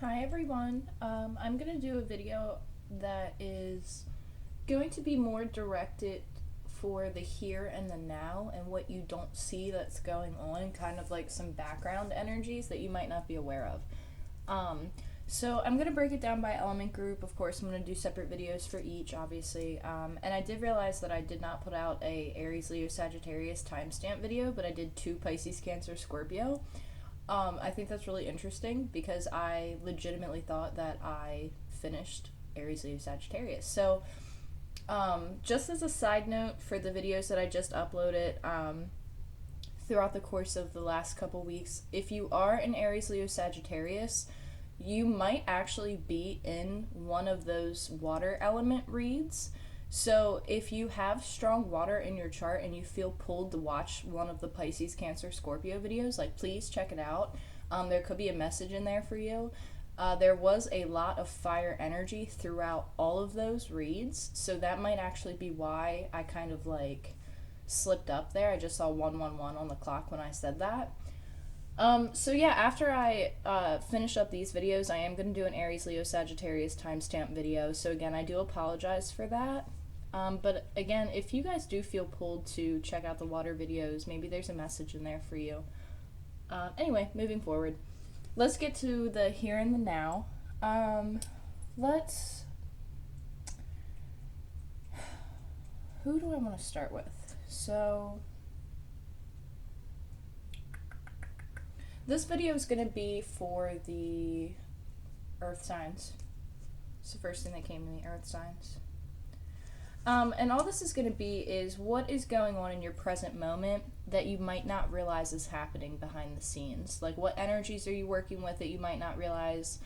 Hi everyone. I'm going to do a video that is going to be more directed for the here and the now and what you don't see that's going on, kind of like some background energies that you might not be aware of. Um, so I'm going to break it down by element group. Of course, I'm going to do separate videos for each, obviously. And I did realize that I did not put out a Aries, Leo, Sagittarius timestamp video, but I did 2 Pisces, Cancer, Scorpio. I think that's really interesting because I legitimately thought that I finished Aries, Leo, Sagittarius. So, just as a side note for the videos that I just uploaded throughout the course of the last couple weeks, if you are an Aries, Leo, Sagittarius, you might actually be in one of those water element reads. So if you have strong water in your chart and you feel pulled to watch one of the Pisces, Cancer, Scorpio videos, like please check it out. There could be a message in there for you. There was a lot of fire energy throughout all of those reads, so that might actually be why I kind of like slipped up there. I just saw 111 on the clock when I said that. So yeah, after I finish up these videos, I am going to do an Aries, Leo, Sagittarius timestamp video. So again, I do apologize for that. But again, if you guys do feel pulled to check out the water videos, maybe there's a message in there for you. Anyway, moving forward. Let's get to the here and the now. Let's... Who do I want to start with? So... This video is going to be for the earth signs. It's the first thing that came to me, earth signs. And all this is going to be is what is going on in your present moment that you might not realize is happening behind the scenes. Like, what energies are you working with that you might not realize?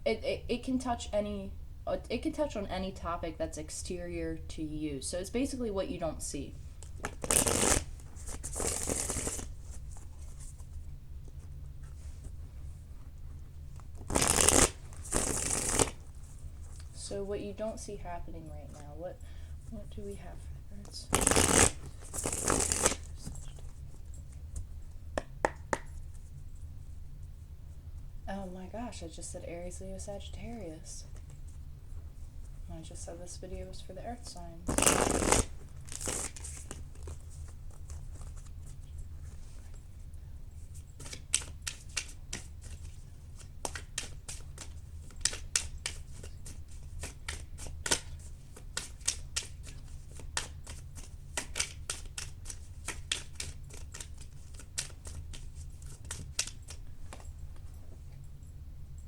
It can touch any... It can touch on any topic that's exterior to you. So it's basically what you don't see. So what you don't see happening right now, what do we have for birds? Oh my gosh, I just said Aries, Leo, Sagittarius. I just said this video was for the earth signs.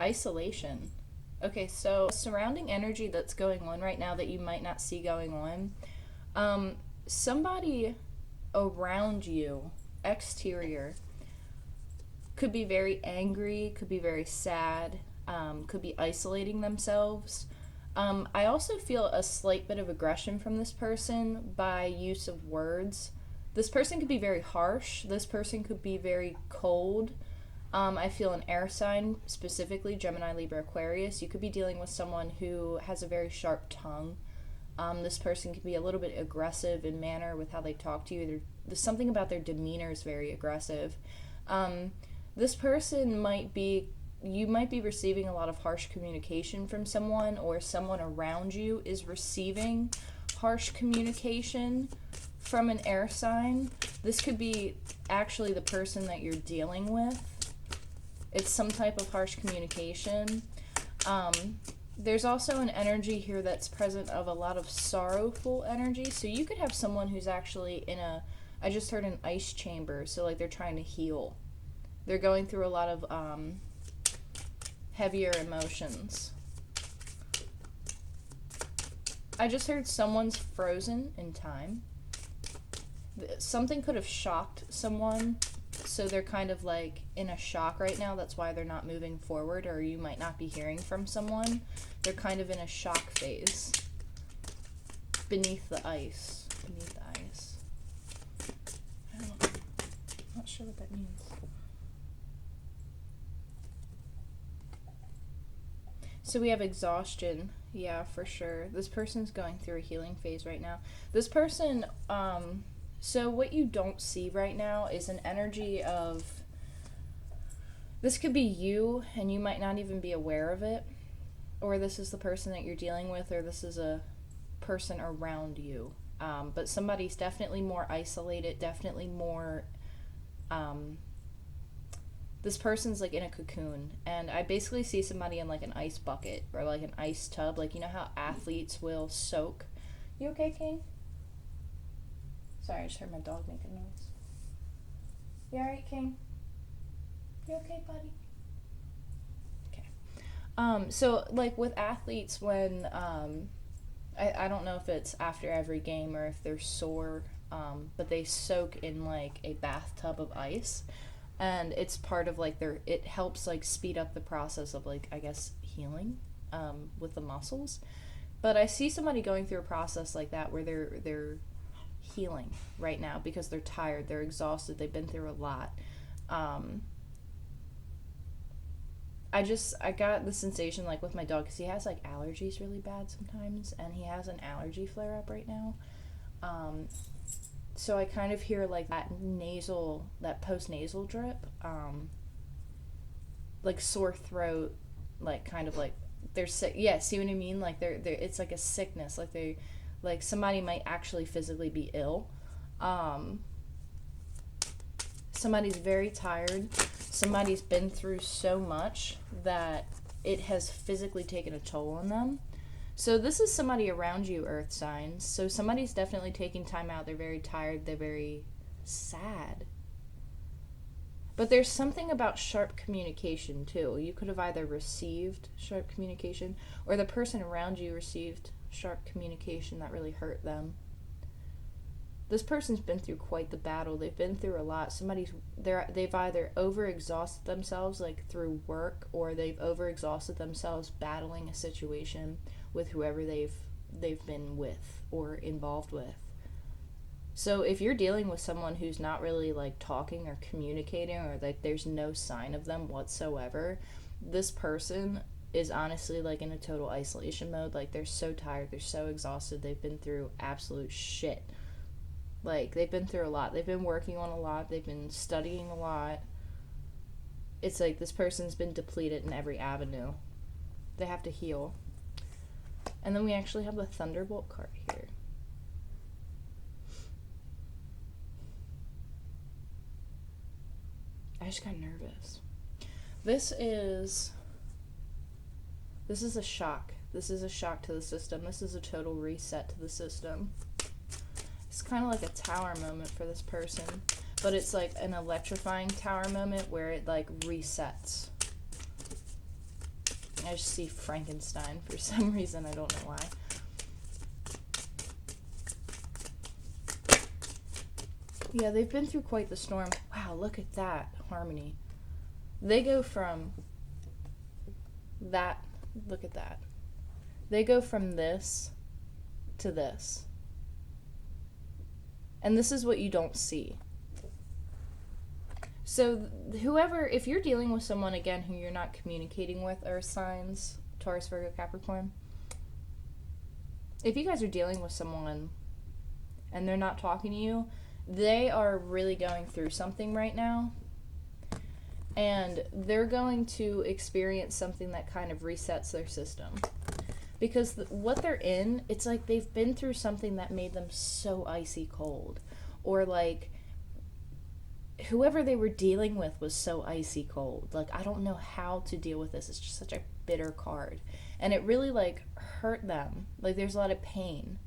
Isolation. Okay, so surrounding energy that's going on right now that you might not see going on, somebody around you, exterior, could be very angry, could be very sad, could be isolating themselves. I also feel a slight bit of aggression from this person by use of words. This person could be very harsh, this person could be very cold. I feel an air sign, specifically Gemini, Libra, Aquarius. You could be dealing with someone who has a very sharp tongue. This person could be a little bit aggressive in manner with how they talk to you. There's something about their demeanor is very aggressive. This person might be, you might be receiving a lot of harsh communication from someone, or someone around you is receiving harsh communication from an air sign. This could be actually the person that you're dealing with. It's some type of harsh communication. There's also an energy here that's present of a lot of sorrowful energy. So you could have someone who's actually in a, I just heard an ice chamber. So like they're trying to heal. They're going through a lot of heavier emotions. I just heard someone's frozen in time. Something could have shocked someone. So they're kind of like in a shock right now. That's why they're not moving forward, or you might not be hearing from someone. They're kind of in a shock phase. Beneath the ice. Beneath the ice. I'm not sure what that means. So we have exhaustion. Yeah, for sure. This person's going through a healing phase right now. This person, so what you don't see right now is an energy of This could be you, and you might not even be aware of it, or this is the person that you're dealing with, or this is a person around you. But somebody's definitely more isolated, definitely more. This person's like in a cocoon, and I basically see somebody in like an ice bucket or like an ice tub. Like, you know how athletes will soak. You okay, King? Sorry, I just heard my dog make a noise. You alright, King? You okay, buddy? Okay. So like with athletes, when I don't know if it's after every game or if they're sore, but they soak in like a bathtub of ice, and it's part of like it helps like speed up the process of like, I guess, healing with the muscles. But I see somebody going through a process like that where they're healing right now because they're tired, they're exhausted, they've been through a lot. Um, I got the sensation like with my dog, because he has like allergies really bad sometimes, and he has an allergy flare up right now. Um, so I kind of hear like that post nasal drip, like sore throat, like kind of like they're sick. Yeah, see what I mean? Like they're it's like a sickness. Like somebody might actually physically be ill. Um, Somebody's very tired. Somebody's been through so much that it has physically taken a toll on them. So this is somebody around you, earth signs. So somebody's definitely taking time out. They're very tired. They're very sad. But there's something about sharp communication too. You could have either received sharp communication, or the person around you received sharp communication that really hurt them. This person's been through quite the battle. They've been through a lot. They've either overexhausted themselves like through work, or they've overexhausted themselves battling a situation with whoever they've been with or involved with. So if you're dealing with someone who's not really like talking or communicating, or like there's no sign of them whatsoever, this person is honestly like in a total isolation mode. Like they're so tired, they're so exhausted, they've been through absolute shit. Like they've been through a lot. They've been working on a lot, they've been studying a lot. It's like this person's been depleted in every avenue. They have to heal. And then we actually have the Thunderbolt card here. I just got nervous. This is a shock. This is a shock to the system. This is a total reset to the system. It's kind of like a tower moment for this person, but it's like an electrifying tower moment where it like resets. I just see Frankenstein for some reason. I don't know why. Yeah, they've been through quite the storm. Wow, look at that harmony. They go from that, look at that. They go from this to this. And this is what you don't see. So whoever, if you're dealing with someone, again, who you're not communicating with, earth signs, Taurus, Virgo, Capricorn, if you guys are dealing with someone and they're not talking to you, they are really going through something right now. And they're going to experience something that kind of resets their system. Because what they're in, it's like they've been through something that made them so icy cold. Or like whoever they were dealing with was so icy cold. Like, I don't know how to deal with this. It's just such a bitter card. And it really like hurt them. Like there's a lot of pain,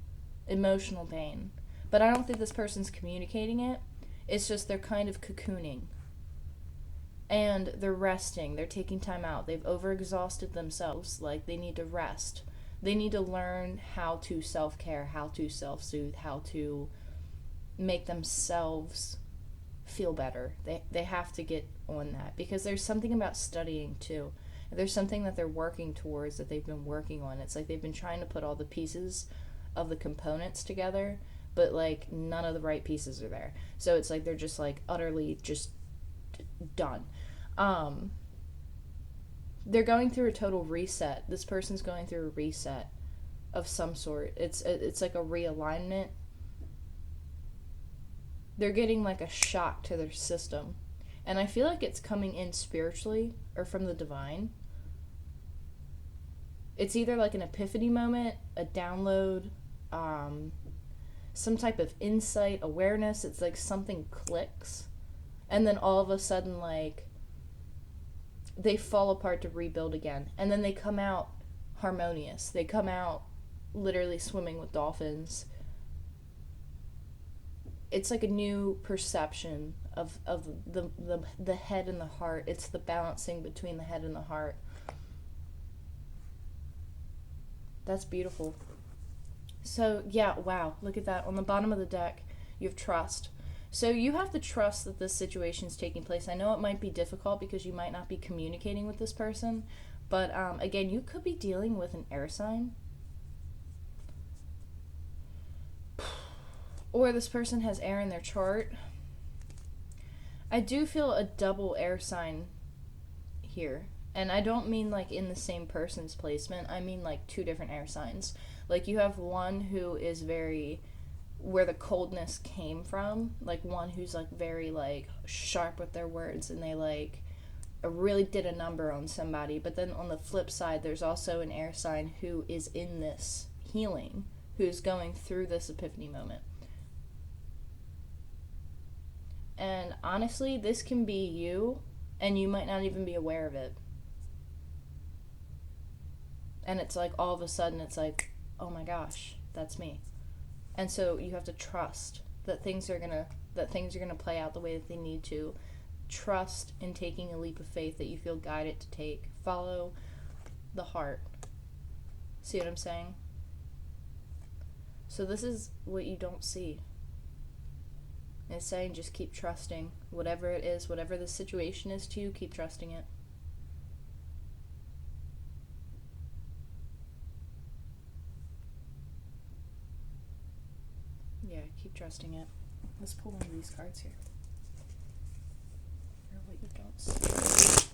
emotional pain. But I don't think this person's communicating it. It's just they're kind of cocooning. And they're resting. They're taking time out. They've overexhausted themselves. Like they need to rest. They need to learn how to self-care, how to self-soothe, how to make themselves feel better. They have to get on that, because there's something about studying too. There's something that they're working towards, that they've been working on. It's like they've been trying to put all the pieces of the components together, but like none of the right pieces are there. So it's like they're just like utterly just done. They're going through a total reset. This person's going through a reset of some sort. It's like a realignment. They're getting like a shock to their system. And I feel like it's coming in spiritually or from the divine. It's either like an epiphany moment, a download, some type of insight, awareness. It's like something clicks. And then all of a sudden, like, they fall apart to rebuild again. And then they come out harmonious. They come out literally swimming with dolphins. It's like a new perception of the head and the heart. It's the balancing between the head and the heart. That's beautiful. So, yeah, wow, look at that. On the bottom of the deck, you have trust. So you have to trust that this situation is taking place. I know it might be difficult because you might not be communicating with this person, but again, you could be dealing with an air sign. Or this person has air in their chart. I do feel a double air sign here. And I don't mean like in the same person's placement. I mean like two different air signs. Like you have one who is very where the coldness came from, like one who's like very like sharp with their words and they like really did a number on somebody. But then on the flip side, there's also an air sign who is in this healing, who's going through this epiphany moment. And honestly, this can be you, and you might not even be aware of it. And it's like all of a sudden it's like, oh my gosh, that's me. And so you have to trust that things are gonna play out the way that they need to. Trust in taking a leap of faith that you feel guided to take. Follow the heart. See what I'm saying? So this is what you don't see. It's saying just keep trusting. Whatever it is, whatever the situation is to you, keep trusting it. Yeah, keep trusting it. Let's pull one of these cards here. Or what you don't see.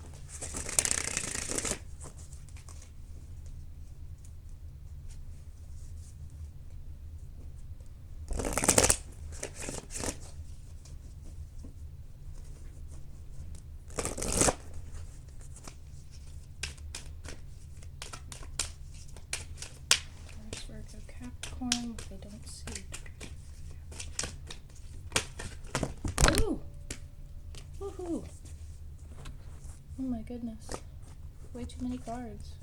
Taurus, Virgo, Capricorn, what they don't see. Ooh! Woohoo! Oh my goodness. Way too many cards.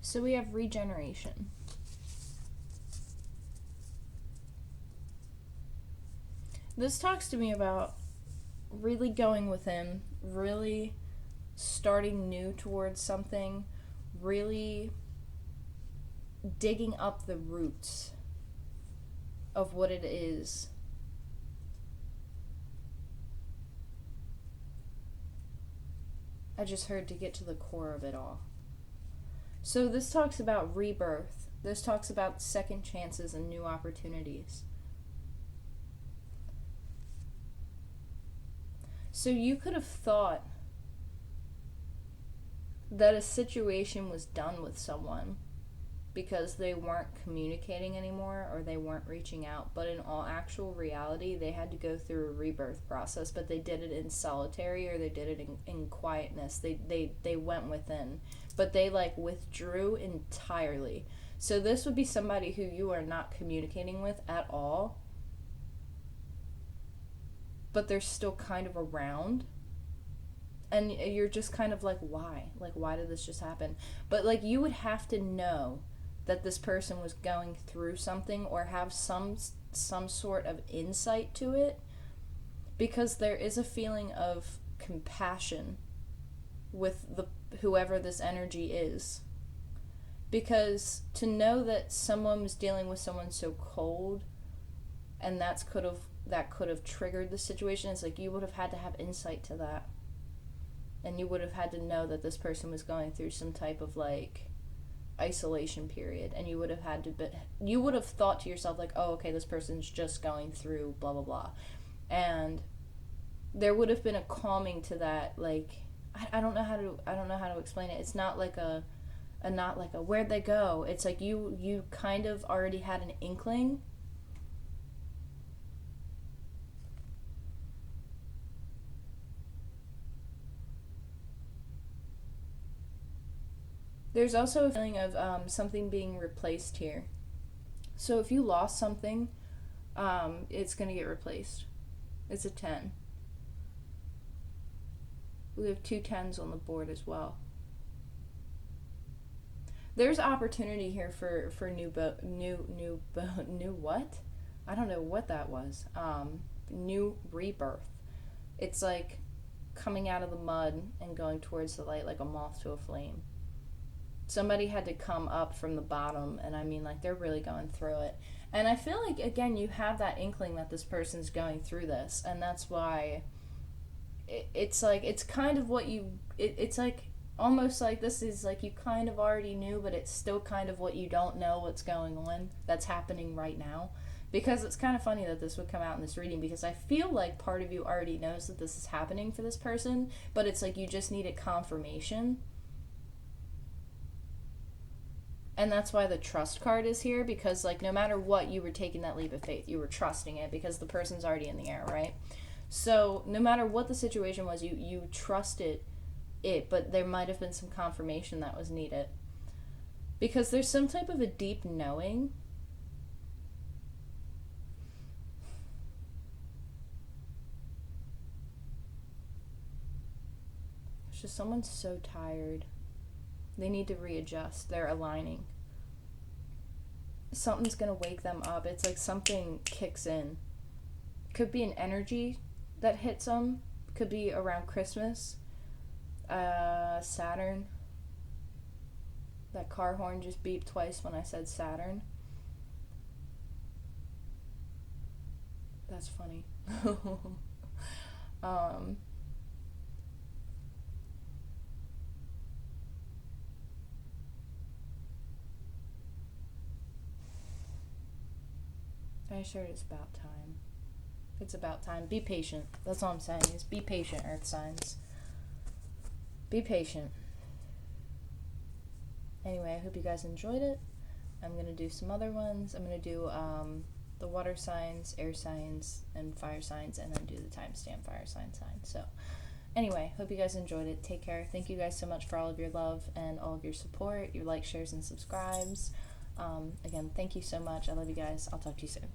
So we have regeneration. This talks to me about really going within, really starting new towards something, really digging up the roots of what it is. I just heard to get to the core of it all. So this talks about rebirth. This talks about second chances and new opportunities. So you could have thought that a situation was done with someone because they weren't communicating anymore or they weren't reaching out. But in all actual reality, they had to go through a rebirth process, but they did it in solitary or they did it in quietness. They went within, but they like withdrew entirely. So this would be somebody who you are not communicating with at all, but they're still kind of around. And you're just kind of like, why? Like, why did this just happen? But like, you would have to know that this person was going through something or have some sort of insight to it, because there is a feeling of compassion with the whoever this energy is. Because to know that someone was dealing with someone so cold and that could have triggered the situation, it's like you would have had to have insight to that. and you would have had to know that this person was going through some type of like isolation period, and you would have had to you would have thought to yourself like, oh, okay, this person's just going through blah blah blah, and there would have been a calming to that. Like, I don't know how to explain it. It's not like a not like a where'd they go. It's like you kind of already had an inkling. There's also a feeling of something being replaced here. So if you lost something, it's going to get replaced. It's a 10. We have 2 10s on the board as well. There's opportunity here for new what? I don't know what that was. New rebirth. It's like coming out of the mud and going towards the light like a moth to a flame. Somebody had to come up from the bottom, and I mean, like, they're really going through it. And I feel like, again, you have that inkling that this person's going through this, and that's why it's like, it's kind of what you, it's like, almost like this is like you kind of already knew, but it's still kind of what you don't know what's going on that's happening right now. Because it's kind of funny that this would come out in this reading, because I feel like part of you already knows that this is happening for this person, but it's like you just needed confirmation. And that's why the trust card is here, because like no matter what, you were taking that leap of faith. You were trusting it because the person's already in the air, right? So no matter what the situation was, you trusted it, but there might have been some confirmation that was needed. Because there's some type of a deep knowing. It's just someone's so tired. They need to readjust. They're aligning. Something's going to wake them up. It's like something kicks in. Could be an energy that hits them. Could be around Christmas. Saturn. That car horn just beeped twice when I said Saturn. That's funny. I sure it's about time. It's about time. Be patient. That's all I'm saying is be patient, Earth signs. Be patient. Anyway, I hope you guys enjoyed it. I'm going to do some other ones. I'm going to do the water signs, air signs, and fire signs, and then do the timestamp fire sign. So anyway, hope you guys enjoyed it. Take care. Thank you guys so much for all of your love and all of your support, your likes, shares, and subscribes. Again, thank you so much. I love you guys. I'll talk to you soon.